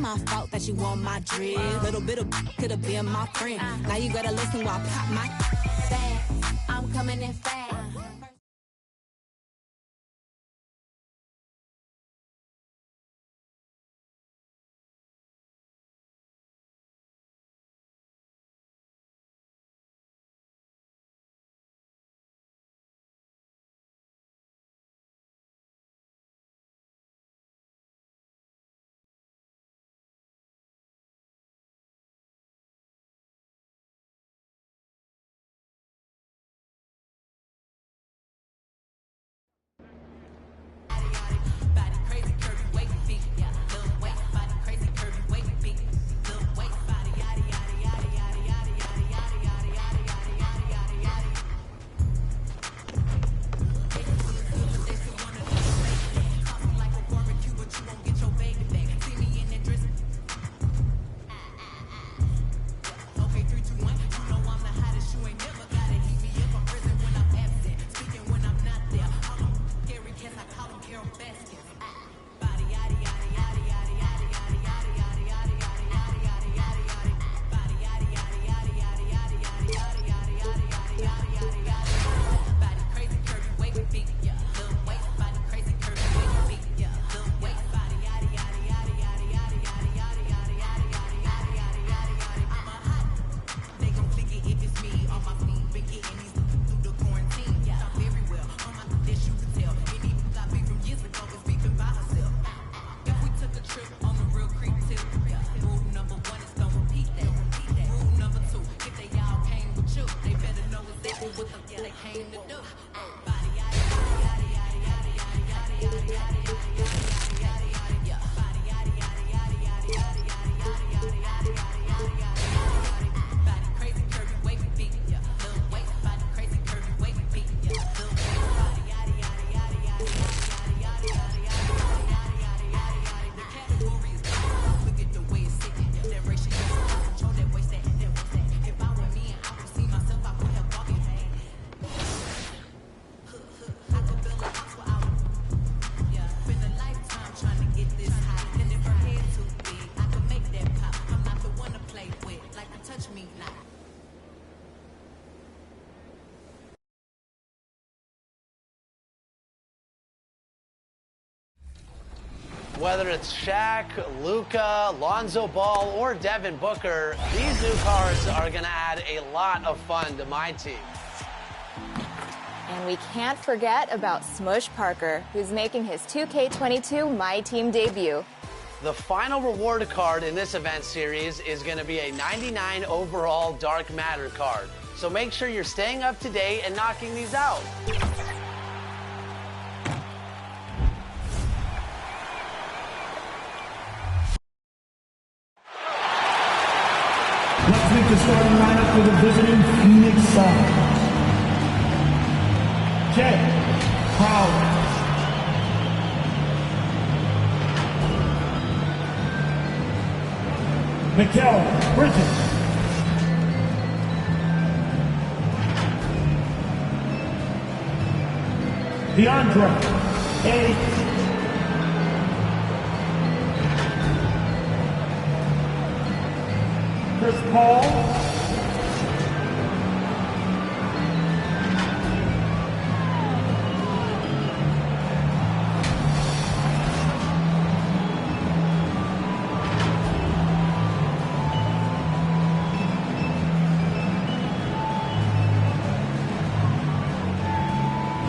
my fault that you want my drip. Little bit of could have been my friend. Now you gotta listen while I pop my fast. I'm coming in fast. Whether it's Shaq, Luka, Lonzo Ball, or Devin Booker, these new cards are going to add a lot of fun to my team. And we can't forget about Smush Parker, who's making his 2K22 My Team debut. The final reward card in this event series is going to be a 99 overall Dark Matter card. So make sure you're staying up to date and knocking these out. Let's make the starting lineup for the visiting Phoenix Suns. Jay Crowder. Mikal Bridges. DeAndre Ayton. Chris Paul.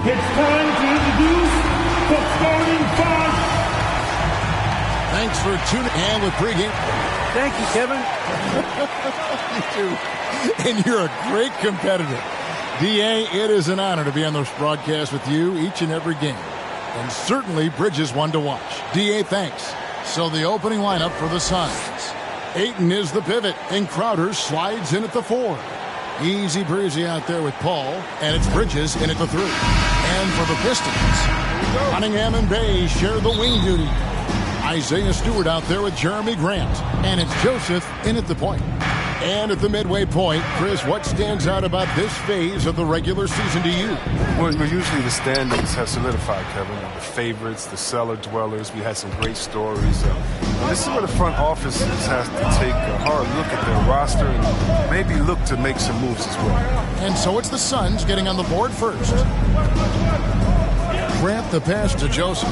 It's time to introduce the starting five. Thanks for tuning in with pregame. Thank you, Kevin. You too. And you're a great competitor. D.A., it is an honor to be on this broadcast with you each and every game. And certainly Bridges one to watch. D.A., thanks. So the opening lineup for the Suns. Ayton is the pivot, and Crowder slides in at the 4. Easy breezy out there with Paul, and it's Bridges in at the 3. And for the Pistons, Cunningham and Bay share the wing duty. Isaiah Stewart out there with Jeremy Grant, and it's Joseph in at the point. And at the midway point, Chris, what stands out about this phase of the regular season to you? Well, usually the standings have solidified, Kevin. The favorites, the cellar dwellers. We had some great stories. This is where the front office has to take a hard look at their roster and maybe look to make some moves as well. And so it's the Suns getting on the board first. Grant the pass to Joseph.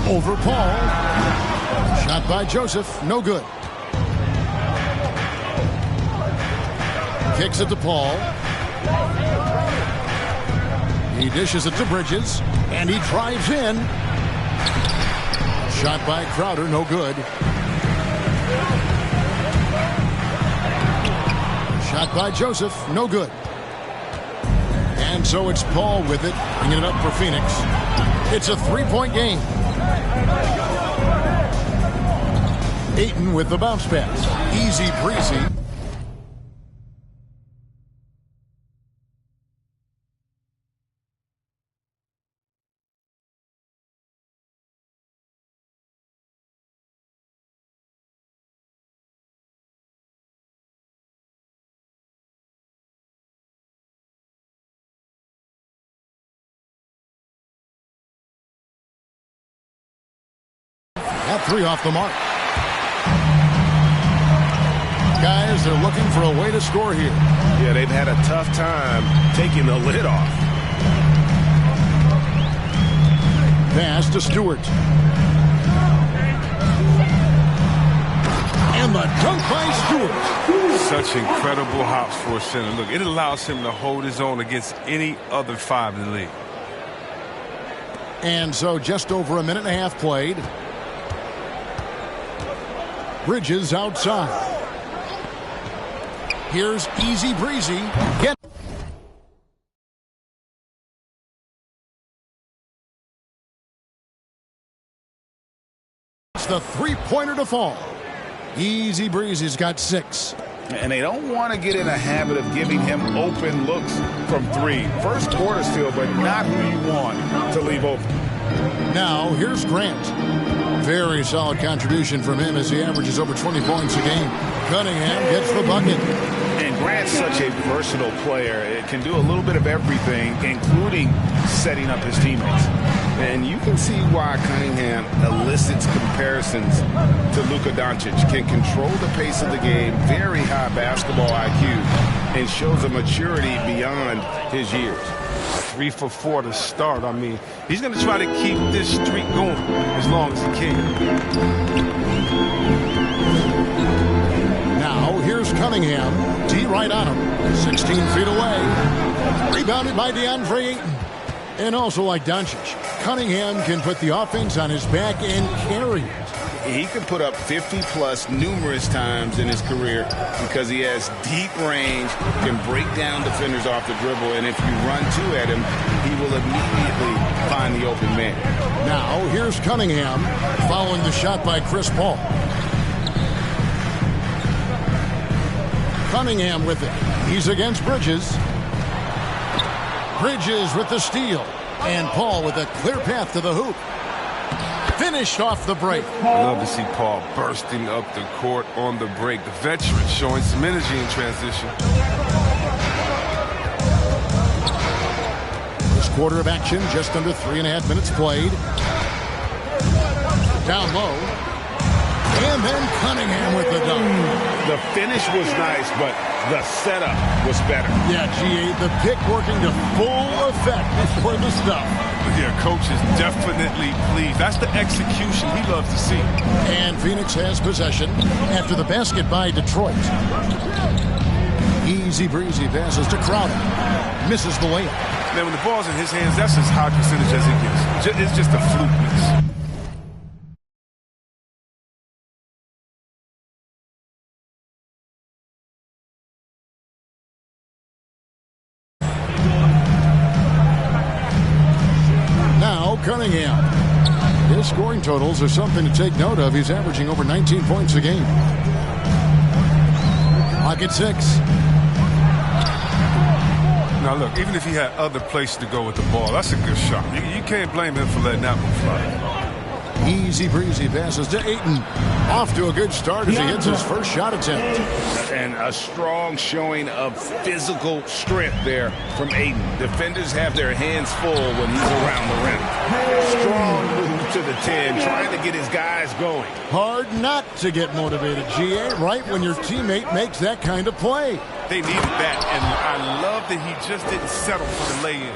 Over Paul. Shot by Joseph. No good. Kicks it to Paul. He dishes it to Bridges. And he drives in. Shot by Crowder. No good. Shot by Joseph. No good. And so it's Paul with it. Bringing it up for Phoenix. It's a three-point game. Ayton with the bounce pass. Easy breezy. That three off the mark. Guys, they're looking for a way to score here. Yeah, they've had a tough time taking the lid off. Pass to Stewart. And the dunk by Stewart. Such incredible hops for a center. Look, it allows him to hold his own against any other five in the league. And so just over a minute and a half played. Bridges outside. Here's easy breezy. Get the three-pointer to fall. Easy breezy's got 6. And they don't want to get in a habit of giving him open looks from 3. First quarter still, but not who you want to leave open. Now here's Grant. Very solid contribution from him as he averages over 20 points a game. Cunningham gets the bucket. And Grant's such a versatile player. It can do a little bit of everything, including setting up his teammates. And you can see why Cunningham elicits comparisons to Luka Doncic. Can control the pace of the game, very high basketball IQ, and shows a maturity beyond his years. 3 for 4 to start. I mean, he's going to try to keep this streak going as long as he can. Now here's Cunningham. D right on him. 16 feet away. Rebounded by DeAndre Ayton. And also like Doncic, Cunningham can put the offense on his back and carry it. He can put up 50-plus numerous times in his career because he has deep range, can break down defenders off the dribble, and if you run 2 at him, he will immediately find the open man. Now, here's Cunningham following the shot by Chris Paul. Cunningham with it. He's against Bridges. Bridges with the steal. And Paul with a clear path to the hoop. Finished off the break. I love to see Paul bursting up the court on the break. The veteran showing some energy in transition. First quarter of action, just under 3.5 minutes played. Down low. And then Cunningham with the dunk. The finish was nice, but the setup was better. Yeah, G.A., the pick working to full effect for the stuff. Yeah, coach is definitely pleased. That's the execution he loves to see. And Phoenix has possession after the basket by Detroit. Easy breezy passes to Crowder. Misses the layup. Man, when the ball's in his hands, that's as high percentage as it gets. It's just a fluke miss. Cunningham. His scoring totals are something to take note of. He's averaging over 19 points a game. Clock at 6. Now look, even if he had other places to go with the ball, that's a good shot. You can't blame him for letting that one fly. Easy breezy passes to Ayton. Off to a good start as he hits his first shot attempt. And a strong showing of physical strength there from Ayton. Defenders have their hands full when he's around the rim. Strong move to the 10, trying to get his guys going. Hard not to get motivated, GA, right when your teammate makes that kind of play. They needed that, and I love that he just didn't settle for the lay-in.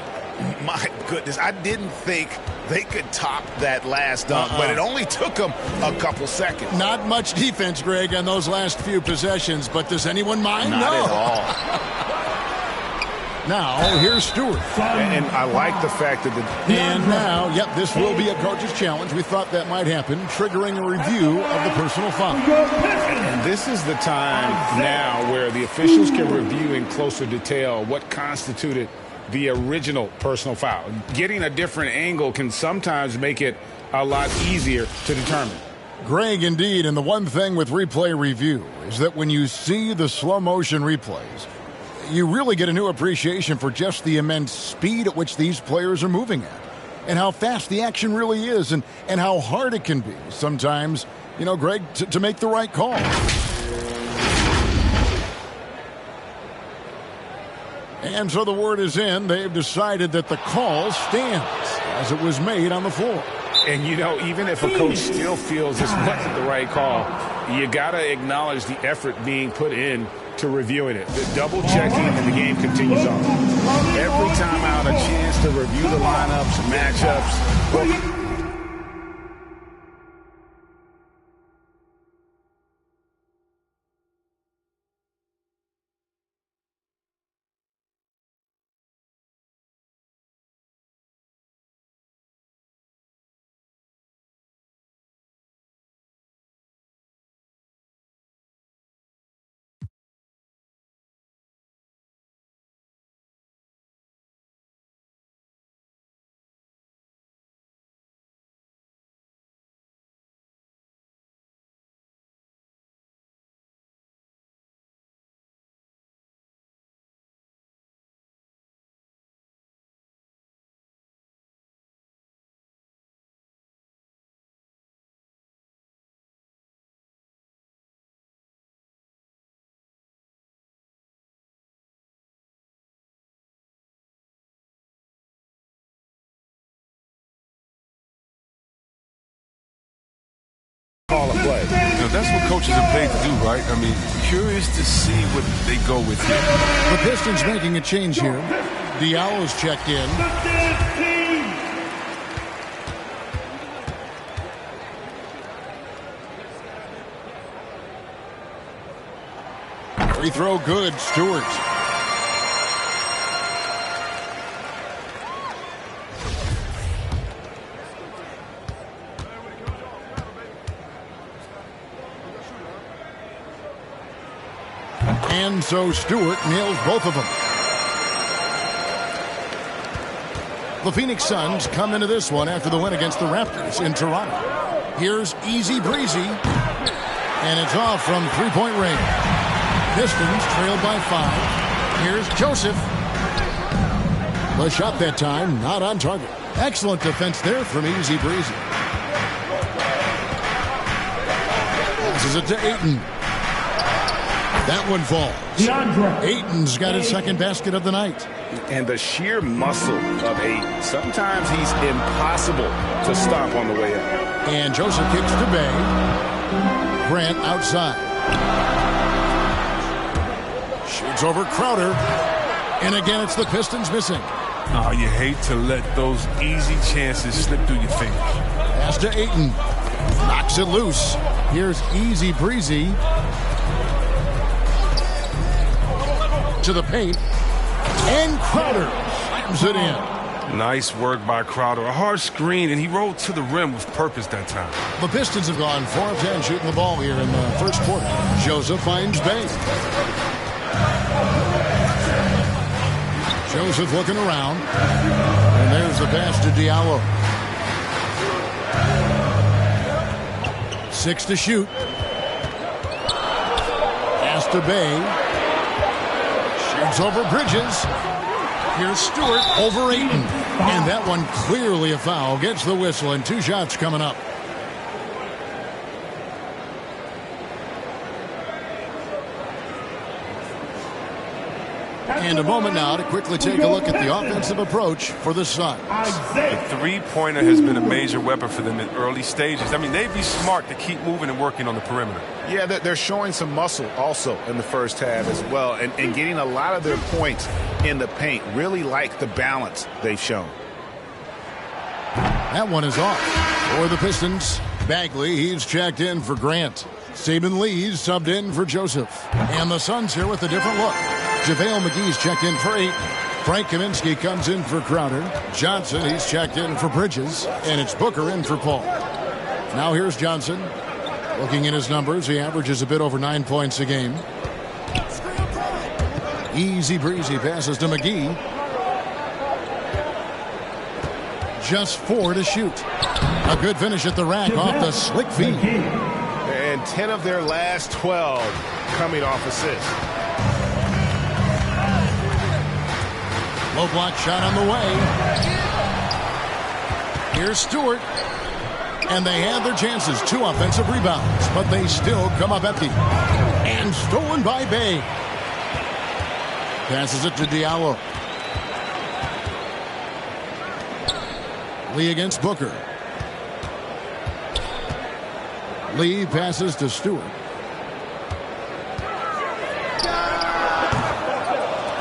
My goodness, I didn't think they could top that last dunk, but it only took them a couple seconds. Not much defense, Greg, on those last few possessions, but does anyone mind? Not no. at all. Now, here's Stewart. And I like the fact that And now, yep, this will be a coach's challenge. We thought that might happen, triggering a review of the personal foul. And this is the time now where the officials can review in closer detail what constituted the original personal foul. Getting a different angle can sometimes make it a lot easier to determine. Greg, indeed, and the one thing with replay review is that when you see the slow motion replays, you really get a new appreciation for just the immense speed at which these players are moving at and how fast the action really is and how hard it can be sometimes, you know, Greg, to make the right call. And so the word is in. They've decided that the call stands as it was made on the floor. And, you know, even if a coach still feels this wasn't the right call, you got to acknowledge the effort being put in to reviewing it. The double checking and the game continues on. Every time out, a chance to review the lineups, matchups. Call a play. You know, that's what coaches are paid to do, right? I mean, curious to see what they go with here. The Pistons making a change here. Diallo's checked in. Free throw good, Stewart. And so Stewart nails both of them. The Phoenix Suns come into this one after the win against the Raptors in Toronto. Here's Easy Breezy. And it's off from three-point range. Pistons trailed by 5. Here's Joseph. The shot that time not on target. Excellent defense there from Easy Breezy. Passes it to Ayton. That one falls. Ayton's got his second basket of the night. And the sheer muscle of Ayton. Sometimes he's impossible to stop on the way up. And Joseph kicks to Bay. Grant outside. Shoots over Crowder. And again, it's the Pistons missing. Oh, you hate to let those easy chances slip through your fingers. Pass to Ayton. Knocks it loose. Here's Easy Breezy. To the paint. And Crowder slams it in. Nice work by Crowder. A hard screen, and he rolled to the rim with purpose that time. The Pistons have gone 4 of 10 shooting the ball here in the first quarter. Joseph finds Bay. Joseph looking around. And there's the pass to Diallo. 6 to shoot. Pass to Bay. Shoots over Bridges. Here's Stewart over Ayton. And that one clearly a foul. Gets the whistle and 2 shots coming up. And a moment now to quickly take a look at the offensive approach for the Suns. The three-pointer has been a major weapon for them in early stages. I mean, they'd be smart to keep moving and working on the perimeter. Yeah, they're showing some muscle also in the first half as well, and getting a lot of their points in the paint. Really like the balance they've shown. That one is off. For the Pistons, Bagley, he's checked in for Grant. Saban Lee's subbed in for Joseph. And the Suns here with a different look. JaVale McGee's checked in for 8. Frank Kaminsky comes in for Crowder. Johnson, he's checked in for Bridges. And it's Booker in for Paul. Now here's Johnson. Looking at his numbers, he averages a bit over 9 points a game. Easy breezy passes to McGee. Just 4 to shoot. A good finish at the rack off the slick feed. And 10 of their last 12 coming off assists. Low block shot on the way. Here's Stewart. And they have their chances. 2 offensive rebounds. But they still come up empty. And stolen by Bay. Passes it to Diallo. Lee against Booker. Lee passes to Stewart.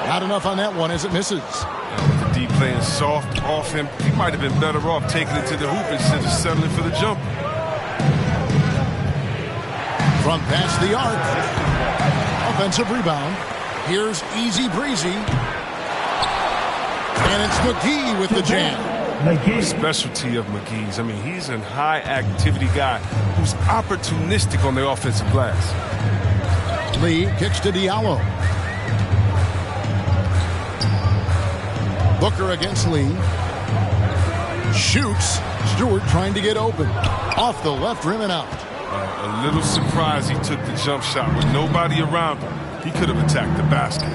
Not enough on that one as it misses. With the D playing soft off him, he might have been better off taking it to the hoop instead of settling for the jump. From past the arc. Offensive rebound. Here's Easy Breezy. And it's McGee with the jam. The specialty of McGee's. I mean, he's a high-activity guy who's opportunistic on the offensive glass. Lee kicks to Diallo. Booker against Lee. Shoots. Stewart trying to get open. Off the left rim and out. A little surprised he took the jump shot with nobody around him. He could have attacked the basket.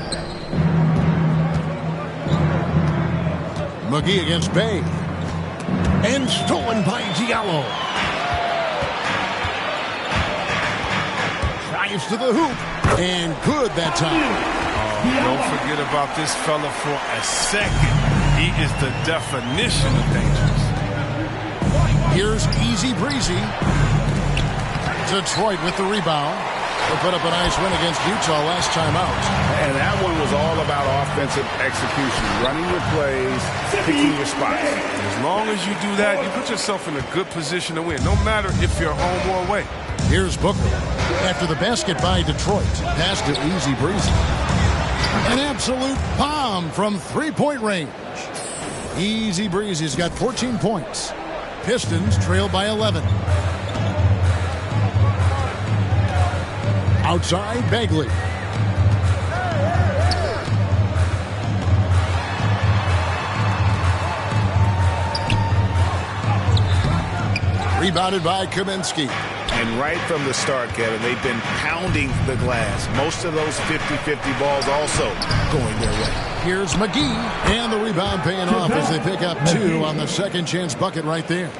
McGee against Bay. And stolen by Diallo. Drives to the hoop. And good that time. Don't forget about this fella for a second. He is the definition of dangerous. Here's Easy Breezy. Detroit with the rebound. They put up a nice win against Utah last time out. And that one was all about offensive execution, running your plays, picking your spots. As long as you do that, you put yourself in a good position to win, no matter if you're home or away. Here's Booker. After the basket by Detroit, pass to Easy Breezy. An absolute bomb from three-point range. Easy Breezy's got 14 points. Pistons trail by 11. Outside, Bagley. Rebounded by Kaminsky. And right from the start, Kevin, they've been pounding the glass. Most of those 50-50 balls also going their way. Here's McGee. And the rebound paying off as they pick up 2 on the second chance bucket right there.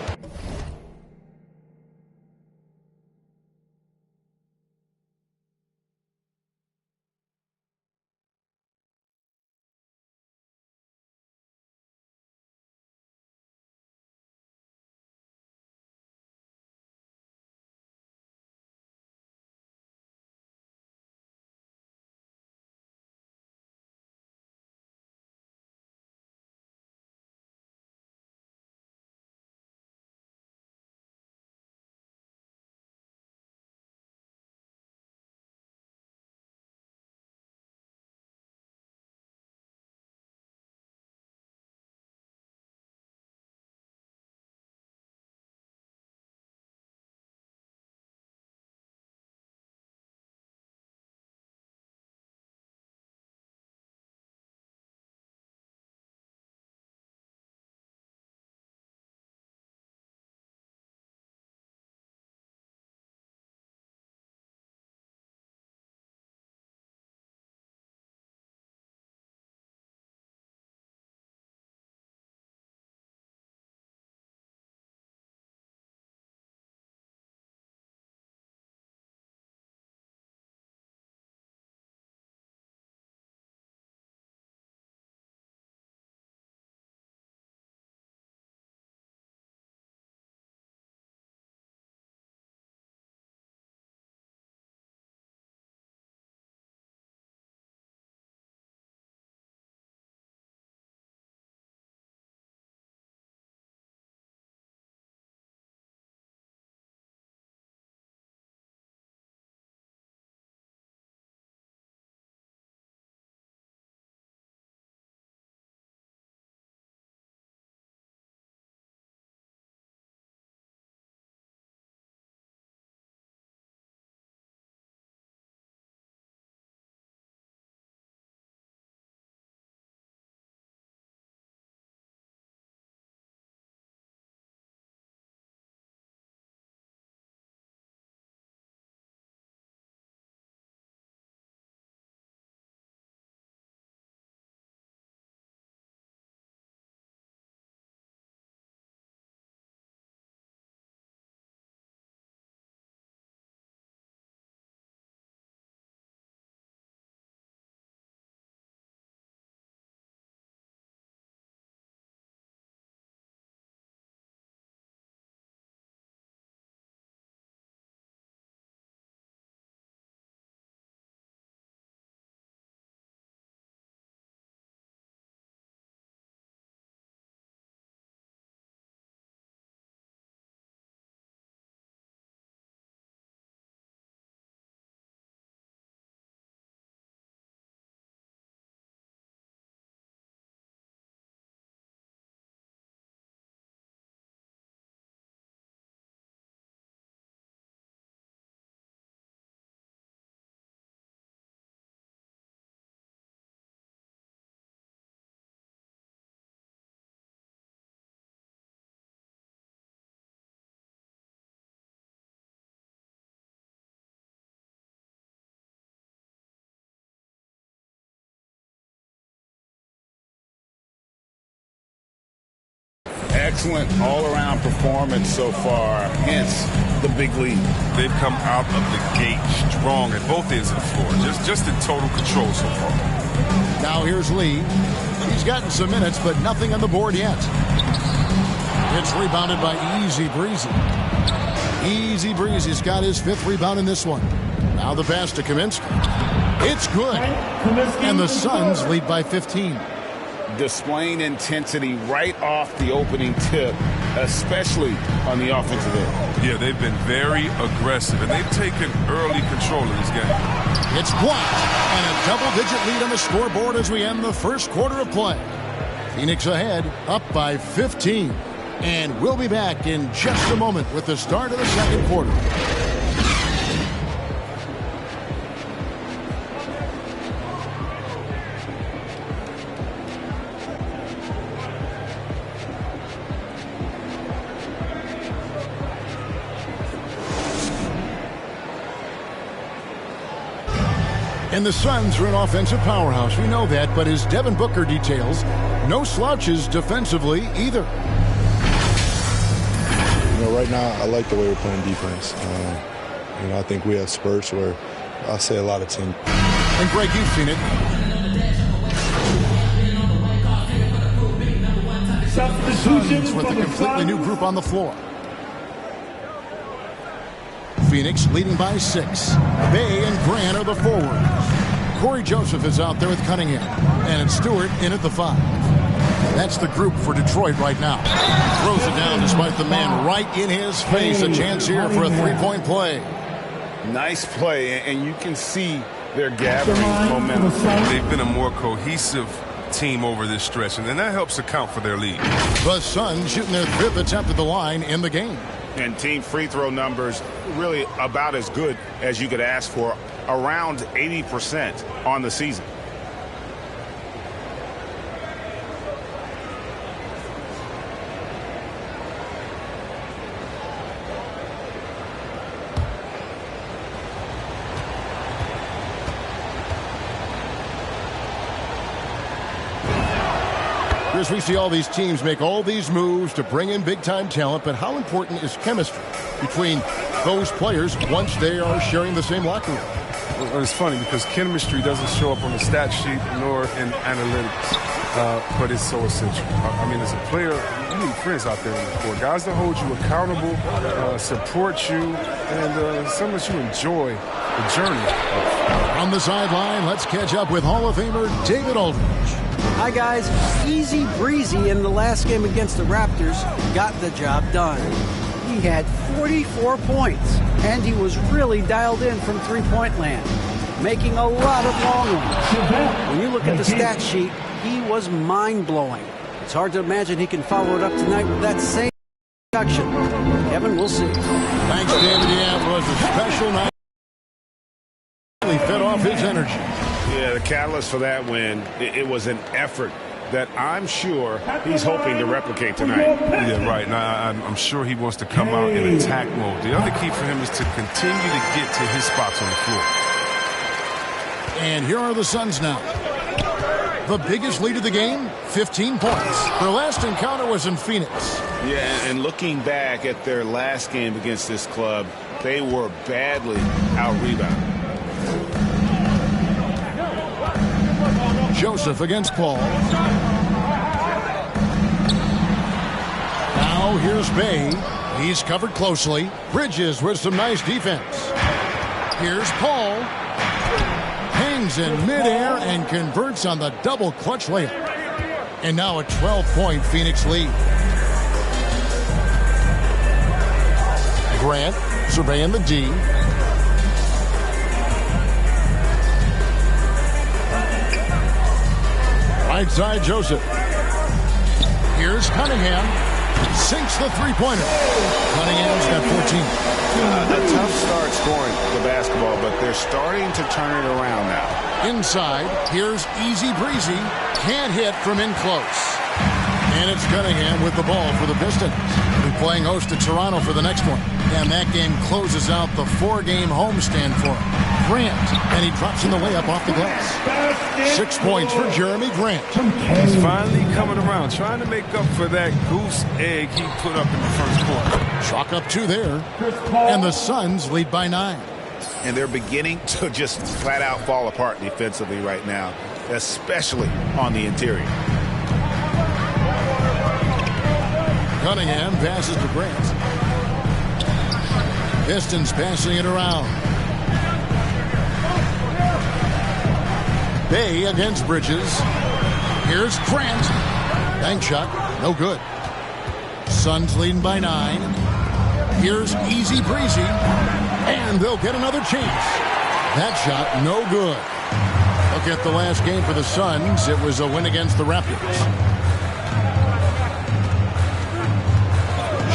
excellent all-around performance so far, hence the big lead. They've come out of the gate strong at both ends of the floor, just in total control so far. Now here's Lee. He's gotten some minutes, but nothing on the board yet. It's rebounded by Easy Breezy. Easy Breezy's got his 5th rebound in this one. Now the pass to Kaminsky. It's good. And the Suns lead by 15. Displaying intensity right off the opening tip, especially on the offensive end. Yeah, they've been very aggressive, and they've taken early control of this game. It's blocked, and a double-digit lead on the scoreboard as we end the first quarter of play. Phoenix ahead, up by 15. And we'll be back in just a moment with the start of the second quarter. And the Suns are an offensive powerhouse. We know that, but as Devin Booker details, no slouches defensively either. Right now, I like the way we're playing defense. I think we have spurts where I'll say a lot of teams. And Greg, you've seen it. Suns with a completely new group on the floor. Phoenix leading by 6. Bay and Grant are the forwards. Corey Joseph is out there with Cunningham. And it's Stewart in at the 5. That's the group for Detroit right now. Throws it down despite the man right in his face. A chance here for a 3-point play. Nice play, and you can see they're gathering momentum. They've been a more cohesive team over this stretch, and then that helps account for their lead. The Suns shooting their 5th attempt at the line in the game. And team free throw numbers really about as good as you could ask for, around 80% on the season. As we see all these teams make all these moves to bring in big-time talent, but how important is chemistry between those players once they are sharing the same locker room? Well, it's funny because chemistry doesn't show up on the stat sheet nor in analytics, but it's so essential. I mean, as a player, you need friends out there on the court. Guys that hold you accountable, support you, and some that you enjoy the journey. On the sideline, let's catch up with Hall of Famer David Aldridge. Hi, guys. Easy Breezy in the last game against the Raptors got the job done. He had 44 points, and he was really dialed in from three-point land, making a lot of long ones. When you look at the stat sheet, he was mind-blowing. It's hard to imagine he can follow it up tonight with that same production. Kevin, we'll see. Thanks, David. Yeah, it was a special night. Really fed off his energy. Yeah, the catalyst for that win, it was an effort that I'm sure he's hoping to replicate tonight. Yeah, right. Now, I'm sure he wants to come out in attack mode. The other key for him is to continue to get to his spots on the floor. And here are the Suns now. The biggest lead of the game, 15 points. Their last encounter was in Phoenix. Yeah, and looking back at their last game against this club, they were badly out-rebounded. Joseph against Paul. Now here's Bay. He's covered closely. Bridges with some nice defense. Here's Paul. Hangs in midair and converts on the double clutch layup. And now a 12-point Phoenix lead. Grant surveying the D. Right side, Joseph. Here's Cunningham. Sinks the three-pointer. Cunningham's got 14. A tough start scoring the basketball, but they're starting to turn it around now. Inside, here's Easy Breezy. Can't hit from in close. And it's Cunningham with the ball for the Pistons. They're playing host to Toronto for the next one. And that game closes out the 4-game homestand for him. Grant, and he drops in the layup off the glass. 6 points for Jeremy Grant. He's finally coming around, trying to make up for that goose egg he put up in the first quarter. Chalk up 2 there. And the Suns lead by 9. And they're beginning to just flat out fall apart defensively right now, especially on the interior. Cunningham passes to Grant. Pistons passing it around. Bay against Bridges. Here's Grant. Bank shot, no good. Suns leading by 9. Here's Easy Breezy. And they'll get another chance. That shot, no good. Look at the last game for the Suns. It was a win against the Raptors.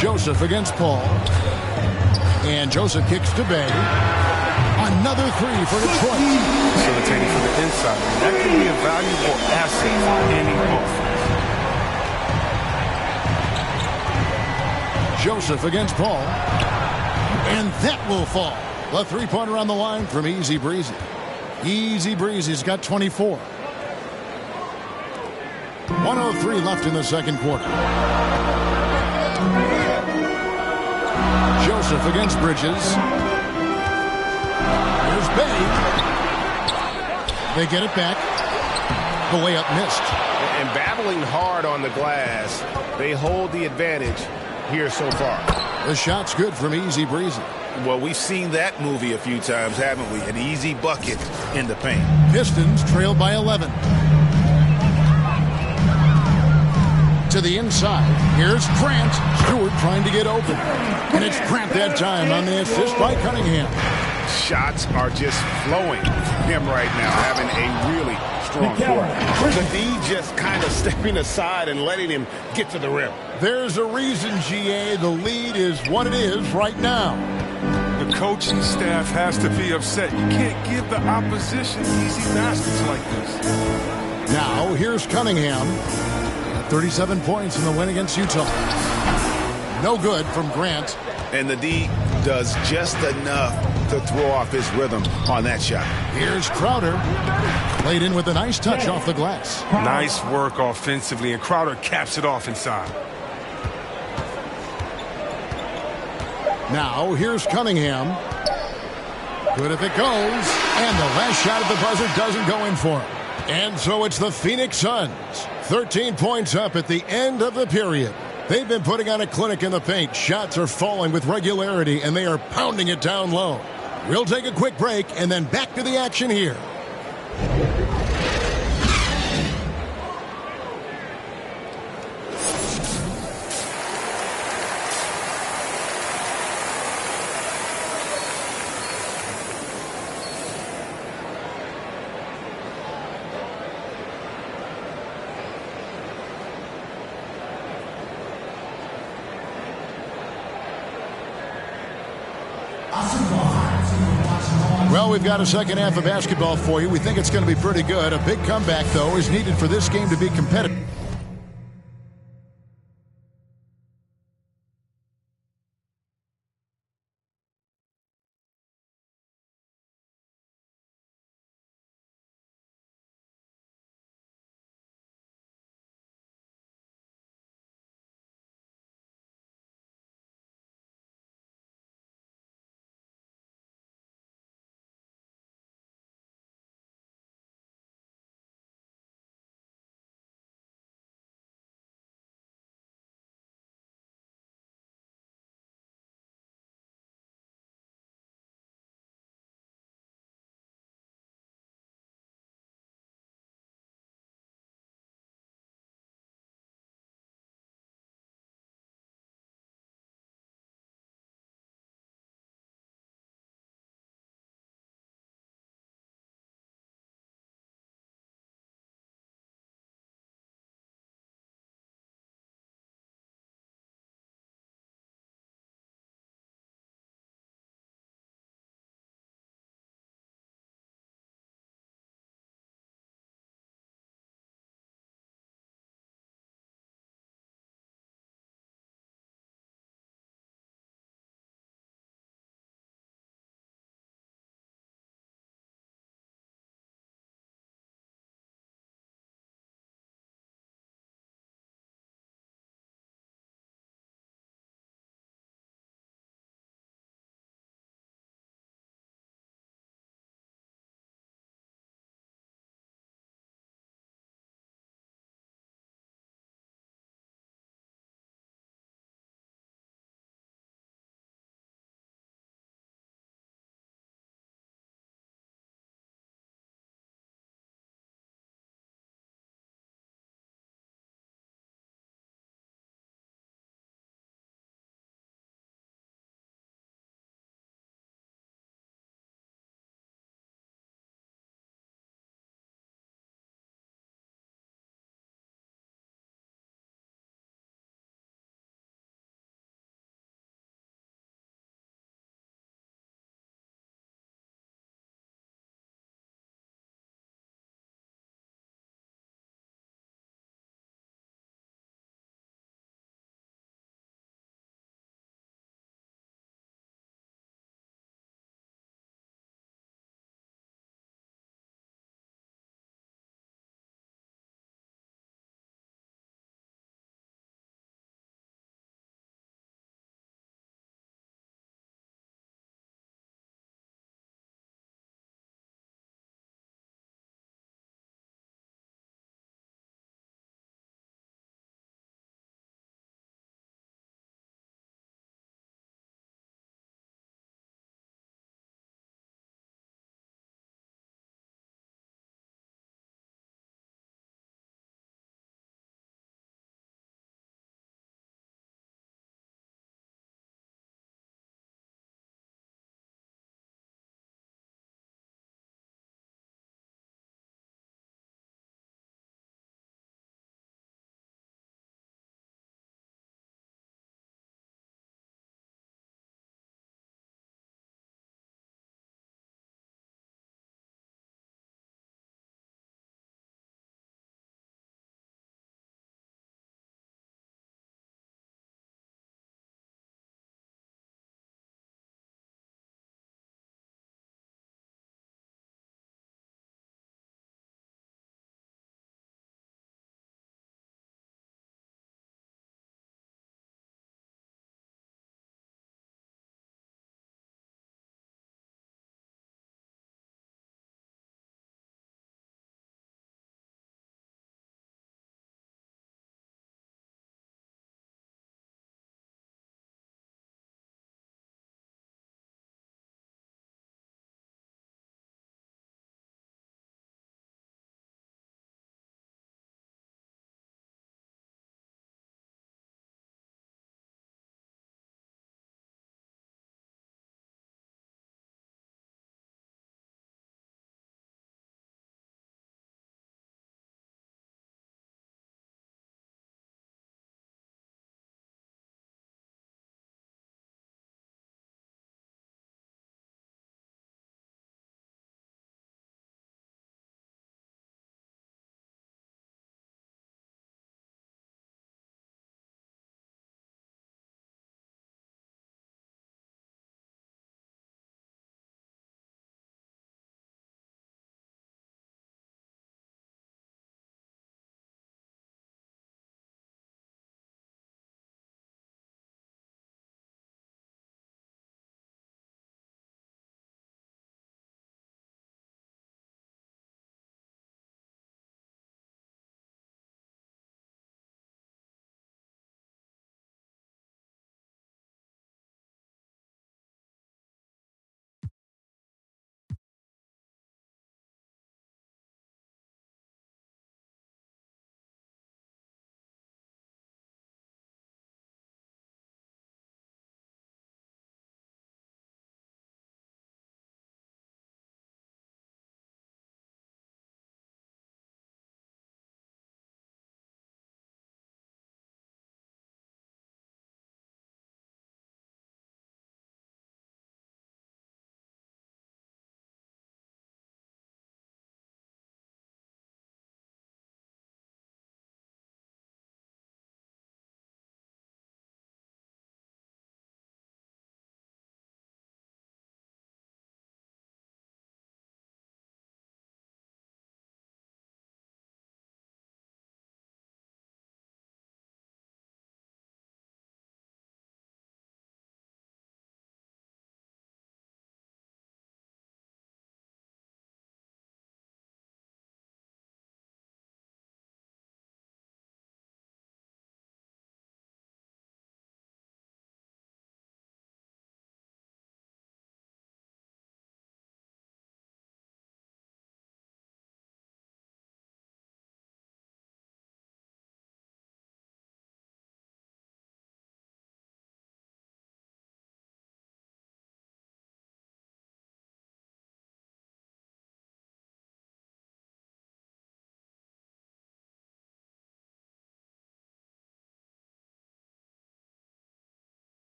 Joseph against Paul. And Joseph kicks to Bay. Another 3 for Detroit. Facilitating from the inside. That can be a valuable asset for any offense. Joseph against Paul. And that will fall. The 3-pointer on the line from Easy Breezy. Easy Breezy's got 24. 1:03 left in the second quarter. Joseph against Bridges. Here's Bay. They get it back. The layup missed. And battling hard on the glass, they hold the advantage here so far. The shot's good from Easy Breezy. Well, we've seen that movie a few times, haven't we? An easy bucket in the paint. Pistons trail by 11. To the inside. Here's Grant. Stewart trying to get open. And it's Grant that time on the assist by Cunningham. Shots are just flowing from him right now, having a really strong quarter. The D just kind of stepping aside and letting him get to the rim. There's a reason, GA. The lead is what it is right now. The coaching staff has to be upset. You can't give the opposition easy baskets like this. Now, here's Cunningham. 37 points in the win against Utah. No good from Grant. And the D does just enough to throw off his rhythm on that shot. Here's Crowder. Played in with a nice touch off the glass. Nice work offensively, and Crowder caps it off inside. Now, here's Cunningham. Good if it goes. And the last shot at the buzzer doesn't go in for him. And so it's the Phoenix Suns. 13 points up at the end of the period. They've been putting on a clinic in the paint. Shots are falling with regularity, and they are pounding it down low. We'll take a quick break, and then back to the action here. Well, we've got a second half of basketball for you. We think it's going to be pretty good. A big comeback, though, is needed for this game to be competitive.